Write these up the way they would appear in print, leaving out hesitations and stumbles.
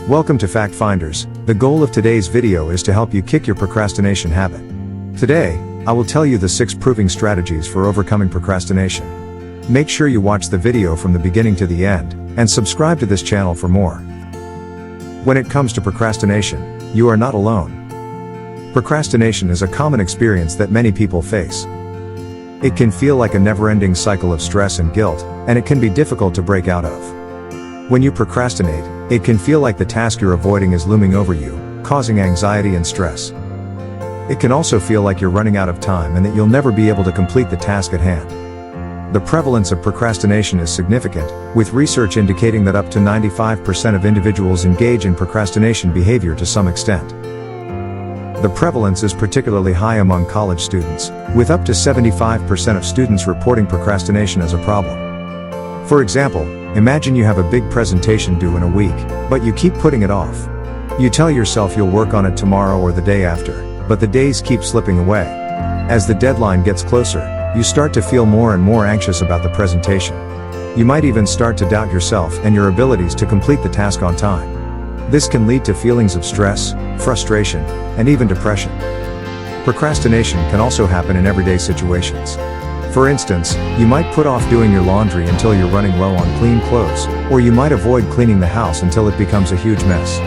Welcome to Finderz. The goal of today's video is to help you kick your procrastination habit. Today, I will tell you the 6 proving strategies for overcoming procrastination. Make sure you watch the video from the beginning to the end, and subscribe to this channel for more. When it comes to procrastination, you are not alone. Procrastination is a common experience that many people face. It can feel like a never-ending cycle of stress and guilt, and it can be difficult to break out of. When you procrastinate, it can feel like the task you're avoiding is looming over you, causing anxiety and stress. It can also feel like you're running out of time and that you'll never be able to complete the task at hand. The prevalence of procrastination is significant, with research indicating that up to 95% of individuals engage in procrastination behavior to some extent. The prevalence is particularly high among college students, with up to 75% of students reporting procrastination as a problem. For example, imagine you have a big presentation due in a week, but you keep putting it off. You tell yourself you'll work on it tomorrow or the day after, but the days keep slipping away. As the deadline gets closer, you start to feel more and more anxious about the presentation. You might even start to doubt yourself and your abilities to complete the task on time. This can lead to feelings of stress, frustration, and even depression. Procrastination can also happen in everyday situations. For instance, you might put off doing your laundry until you're running low on clean clothes, or you might avoid cleaning the house until it becomes a huge mess.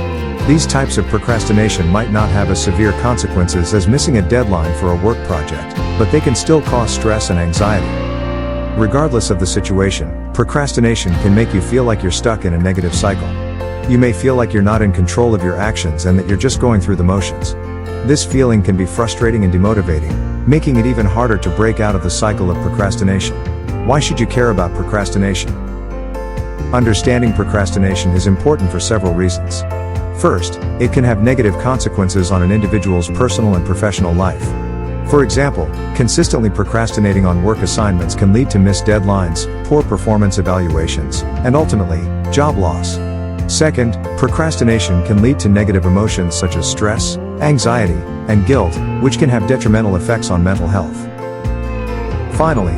These types of procrastination might not have as severe consequences as missing a deadline for a work project, but they can still cause stress and anxiety. Regardless of the situation, procrastination can make you feel like you're stuck in a negative cycle. You may feel like you're not in control of your actions and that you're just going through the motions. This feeling can be frustrating and demotivating, making it even harder to break out of the cycle of procrastination. Why should you care about procrastination? Understanding procrastination is important for several reasons. First, it can have negative consequences on an individual's personal and professional life. For example, consistently procrastinating on work assignments can lead to missed deadlines, poor performance evaluations, and ultimately, job loss. Second, procrastination can lead to negative emotions such as stress, anxiety, and guilt, which can have detrimental effects on mental health. Finally,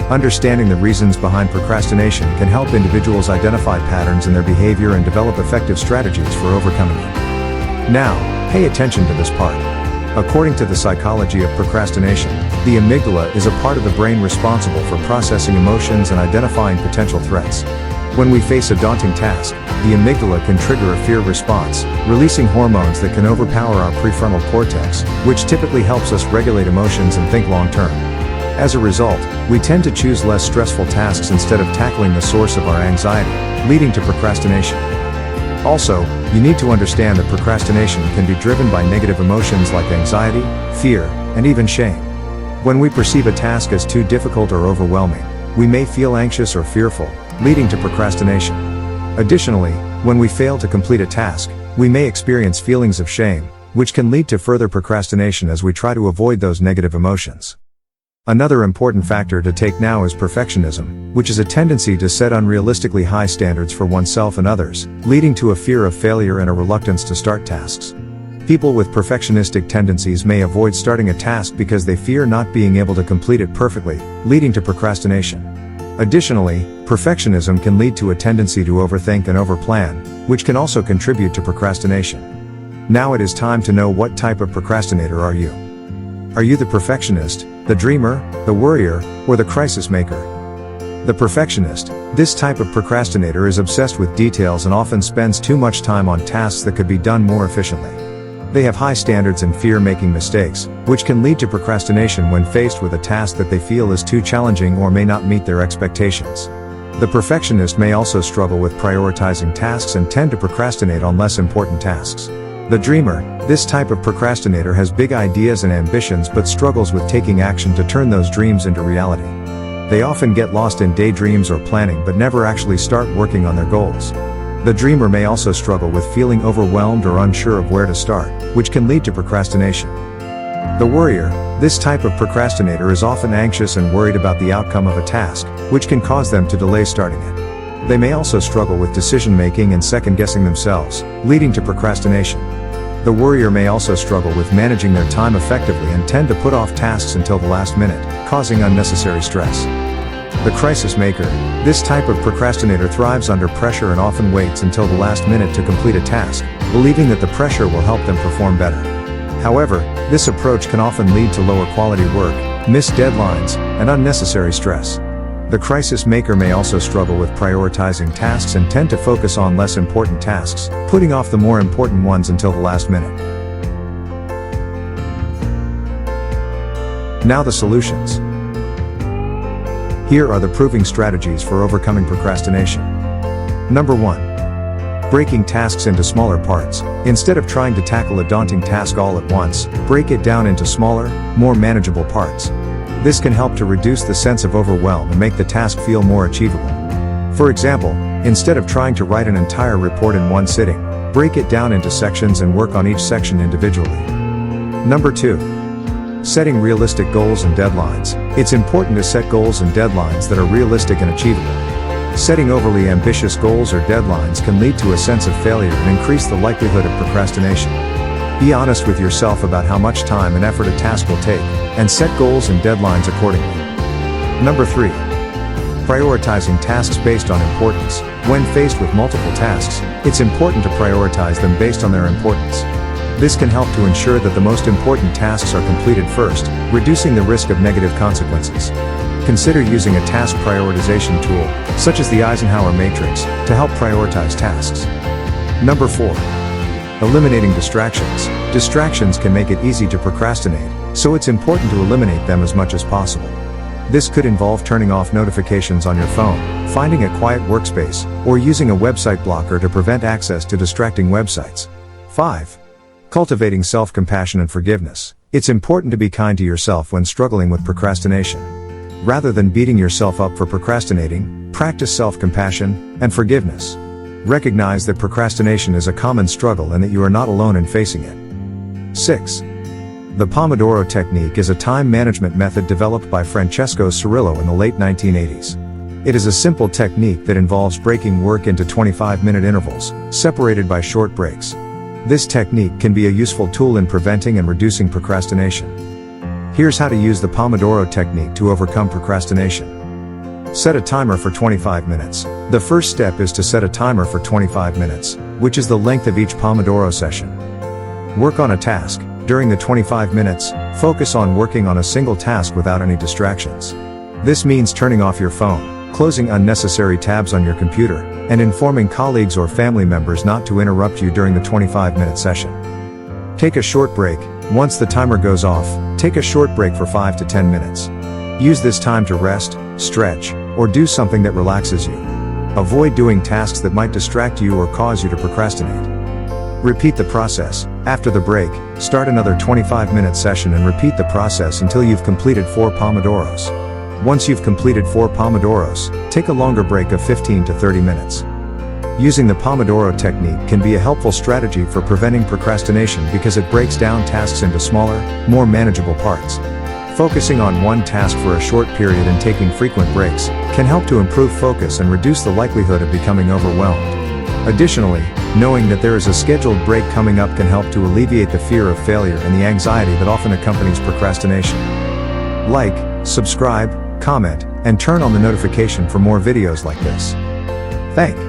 understanding the reasons behind procrastination can help individuals identify patterns in their behavior and develop effective strategies for overcoming it. Now, pay attention to this part. According to the psychology of procrastination, the amygdala is a part of the brain responsible for processing emotions and identifying potential threats. When we face a daunting task, the amygdala can trigger a fear response, releasing hormones that can overpower our prefrontal cortex, which typically helps us regulate emotions and think long-term. As a result, we tend to choose less stressful tasks instead of tackling the source of our anxiety, leading to procrastination. Also, you need to understand that procrastination can be driven by negative emotions like anxiety, fear, and even shame. When we perceive a task as too difficult or overwhelming, we may feel anxious or fearful, leading to procrastination. Additionally, when we fail to complete a task, we may experience feelings of shame, which can lead to further procrastination as we try to avoid those negative emotions. Another important factor to take now is perfectionism, which is a tendency to set unrealistically high standards for oneself and others, leading to a fear of failure and a reluctance to start tasks. People with perfectionistic tendencies may avoid starting a task because they fear not being able to complete it perfectly, leading to procrastination. Additionally, perfectionism can lead to a tendency to overthink and overplan, which can also contribute to procrastination. Now it is time to know what type of procrastinator are you. Are you the perfectionist, the dreamer, the worrier, or the crisis maker? The perfectionist. This type of procrastinator is obsessed with details and often spends too much time on tasks that could be done more efficiently. They have high standards and fear making mistakes, which can lead to procrastination when faced with a task that they feel is too challenging or may not meet their expectations. The perfectionist may also struggle with prioritizing tasks and tend to procrastinate on less important tasks. The dreamer. This type of procrastinator has big ideas and ambitions but struggles with taking action to turn those dreams into reality. They often get lost in daydreams or planning but never actually start working on their goals. The dreamer may also struggle with feeling overwhelmed or unsure of where to start, which can lead to procrastination. The worrier. This type of procrastinator is often anxious and worried about the outcome of a task, which can cause them to delay starting it. They may also struggle with decision-making and second-guessing themselves, leading to procrastination. The worrier may also struggle with managing their time effectively and tend to put off tasks until the last minute, causing unnecessary stress. The crisis maker. This type of procrastinator thrives under pressure and often waits until the last minute to complete a task, believing that the pressure will help them perform better. However, this approach can often lead to lower quality work, missed deadlines, and unnecessary stress. The crisis maker may also struggle with prioritizing tasks and tend to focus on less important tasks, putting off the more important ones until the last minute. Now the solutions. Here are the proving strategies for overcoming procrastination. Number 1. Breaking tasks into smaller parts. Instead of trying to tackle a daunting task all at once, break it down into smaller, more manageable parts. This can help to reduce the sense of overwhelm and make the task feel more achievable. For example, instead of trying to write an entire report in one sitting, break it down into sections and work on each section individually. Number 2. Setting realistic goals and deadlines. It's important to set goals and deadlines that are realistic and achievable. Setting overly ambitious goals or deadlines can lead to a sense of failure and increase the likelihood of procrastination. Be honest with yourself about how much time and effort a task will take, and set goals and deadlines accordingly. Number 3. Prioritizing tasks based on importance. When faced with multiple tasks, it's important to prioritize them based on their importance. This can help to ensure that the most important tasks are completed first, reducing the risk of negative consequences. Consider using a task prioritization tool, such as the Eisenhower matrix, to help prioritize tasks. Number 4. Eliminating distractions. Distractions can make it easy to procrastinate, so it's important to eliminate them as much as possible. This could involve turning off notifications on your phone, finding a quiet workspace, or using a website blocker to prevent access to distracting websites. 5. Cultivating self-compassion and forgiveness. It's important to be kind to yourself when struggling with procrastination. Rather than beating yourself up for procrastinating, practice self-compassion and forgiveness. Recognize that procrastination is a common struggle and that you are not alone in facing it. 6. The Pomodoro technique is a time management method developed by Francesco Cirillo in the late 1980s. It is a simple technique that involves breaking work into 25-minute intervals, separated by short breaks. This technique can be a useful tool in preventing and reducing procrastination. Here's how to use the Pomodoro technique to overcome procrastination. Set a timer for 25 minutes. The first step is to set a timer for 25 minutes, which is the length of each Pomodoro session. Work on a task. During the 25 minutes, focus on working on a single task without any distractions. This means turning off your phone, closing unnecessary tabs on your computer, and informing colleagues or family members not to interrupt you during the 25-minute session. Take a short break. Once the timer goes off, take a short break for 5 to 10 minutes. Use this time to rest, stretch, or do something that relaxes you. Avoid doing tasks that might distract you or cause you to procrastinate. Repeat the process. After the break, start another 25-minute session and repeat the process until you've completed 4 Pomodoros. Once you've completed 4 Pomodoros, take a longer break of 15 to 30 minutes. Using the Pomodoro technique can be a helpful strategy for preventing procrastination because it breaks down tasks into smaller, more manageable parts. Focusing on one task for a short period and taking frequent breaks can help to improve focus and reduce the likelihood of becoming overwhelmed. Additionally, knowing that there is a scheduled break coming up can help to alleviate the fear of failure and the anxiety that often accompanies procrastination. Like, subscribe, comment, and turn on the notification for more videos like this. Thanks.